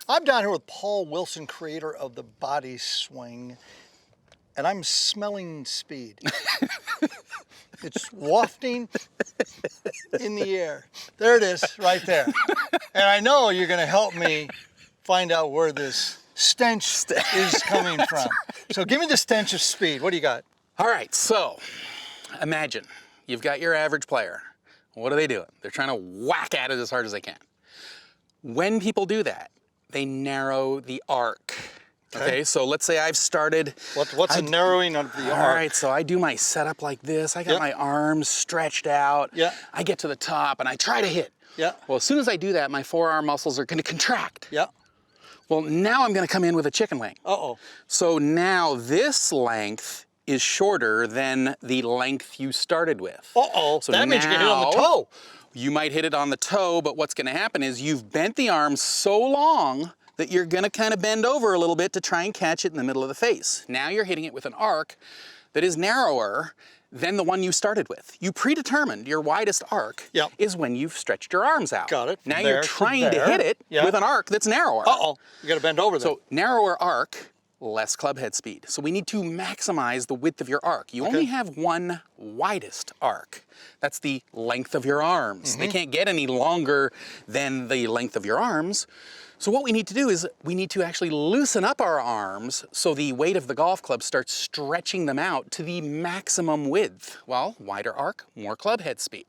I'm down here with Paul Wilson, creator of the Body Swing, and I'm smelling speed. It's wafting in the air. There it is, right there. And I know you're going to help me find out where this stench is coming from. So give me the stench of speed. What do you got? All right, so imagine you've got your average player. What are they doing? They're trying to whack at it as hard as they can. When people do that, they narrow the arc. Okay, so let's say I've started. What's a narrowing of the arc? All right, so I do my setup like this. I got my arms stretched out. Yeah. I get to the top and I try to hit. Yeah. Well, as soon as I do that, my forearm muscles are going to contract. Yeah. Well, now I'm going to come in with a chicken wing. Uh-oh. So now this length is shorter than the length you started with. Uh-oh. So that means you can hit on the toe. You might hit it on the toe, but what's going to happen is you've bent the arm so long that you're going to kind of bend over a little bit to try and catch it in the middle of the face. Now you're hitting it with an arc that is narrower than the one you started with. You predetermined your widest arc is when you've stretched your arms out. Got it. Now you're trying to hit it with an arc that's narrower. Uh-oh, you got to bend over there. So narrower arc, less club head speed. So we need to maximize the width of your arc. You only have one widest arc. That's the length of your arms. They can't get any longer than the length of your arms. So what we need to do is we need to actually loosen up our arms so the weight of the golf club starts stretching them out to the maximum width. Well, wider arc, more club head speed.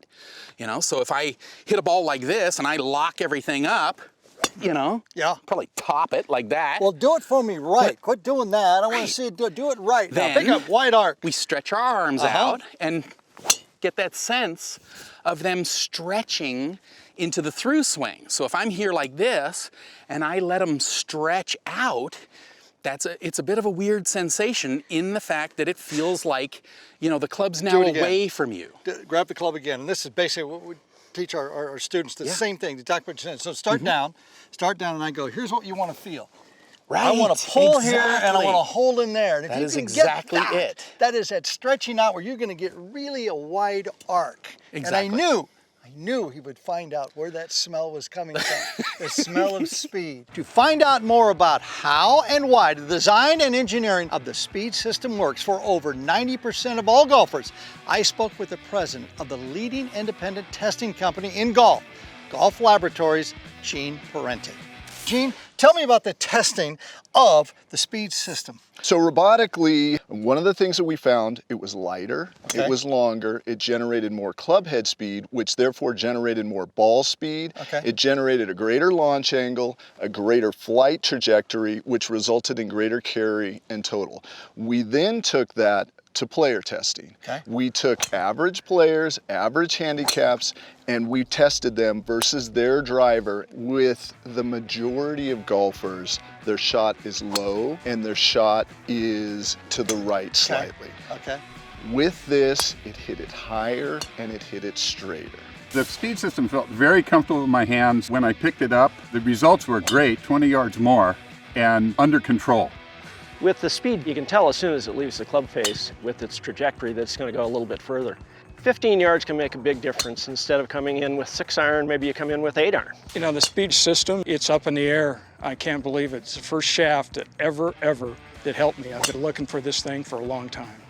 You know, so if I hit a ball like this and I lock everything up, you know, probably top it like that. Well, do it for me right. Quit doing that. I want to see it do it right. Now, pick up wide arc. We stretch our arms out and get that sense of them stretching into the through swing. So if I'm here like this and I let them stretch out, it's a bit of a weird sensation in the fact that it feels like, you know, the club's now away from you. Grab the club again. And this is basically what we teach our students, the same thing, the document. So start down, and I go, here's what you want to feel. Right. I want to pull here and I want to hold in there. And if that you is can exactly get that, it. That is that stretching out where you're going to get really a wide arc. Exactly. And I knew he would find out where that smell was coming from, the smell of speed. To find out more about how and why the design and engineering of the speed system works for over 90% of all golfers, I spoke with the president of the leading independent testing company in golf, Golf Laboratories, Gene Parente. Gene, tell me about the testing of the speed system. So robotically, one of the things that we found, it was lighter, it was longer, it generated more club head speed, which therefore generated more ball speed. It generated a greater launch angle, a greater flight trajectory, which resulted in greater carry and total. We then took that to player testing. We took average players, average handicaps, and we tested them versus their driver. With the majority of golfers, their shot is low and their shot is to the right slightly. With this, it hit it higher and it hit it straighter. The speed system felt very comfortable in my hands. When I picked it up, the results were great, 20 yards more, and under control. With the speed, you can tell as soon as it leaves the club face with its trajectory that it's going to go a little bit further. 15 yards can make a big difference. Instead of coming in with 6-iron, maybe you come in with 8-iron. You know, the speed system, it's up in the air. I can't believe it. It's the first shaft that ever that helped me. I've been looking for this thing for a long time.